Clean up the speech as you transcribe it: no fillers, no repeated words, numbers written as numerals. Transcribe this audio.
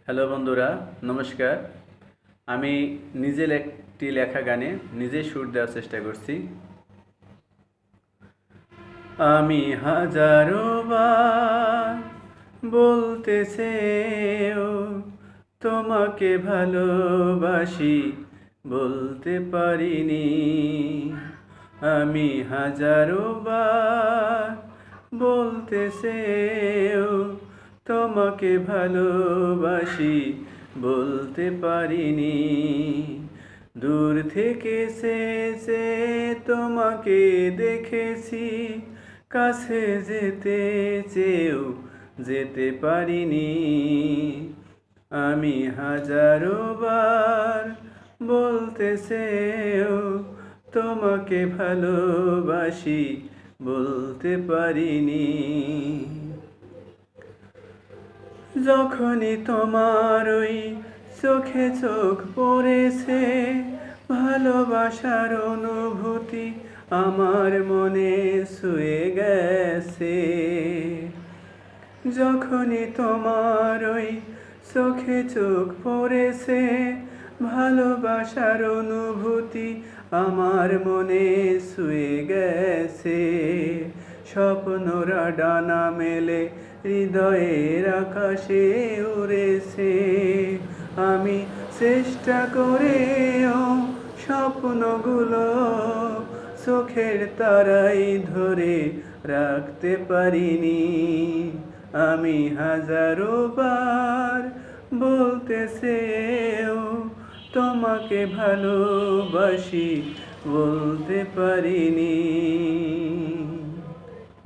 Hello বন্ধুরা, নমস্কার। আমি নিজে একটি লেখা গানে নিজে সুর দেওয়ার চেষ্টা করছি। আমি হাজারো বার বলতেছেও তোমাকে ভালোবাসি, বলতে পারিনি। আমি হাজারো বার বলতেছেও তোমাকে ভালোবাসি, বলতে পারিনি। দূর থেকে সে তোমাকে দেখেছি, কাছে যেতে চেয়েও যেতে পারিনি। আমি হাজারো বার বলতেছেও তোমাকে ভালোবাসি, বলতে পারিনি। যখনই তোমার ওই চোখে চোখ পড়েছে, ভালোবাসার অনুভূতি আমার মনে ছুঁয়ে গেছে। যখনই তোমার ওই চোখে চোখ পড়েছে, ভালোবাসার অনুভূতি আমার মনে ছুঁয়ে গেছে। স্বপ্নরা ডানা মেলে হৃদয়ের আকাশে উড়েছে। আমি চেষ্টা করেও স্বপ্নগুলো চোখের তারাই ধরে রাখতে পারিনি। আমি হাজারো বার বলতেছেও তোমাকে ভালোবাসি, বলতে পারিনি।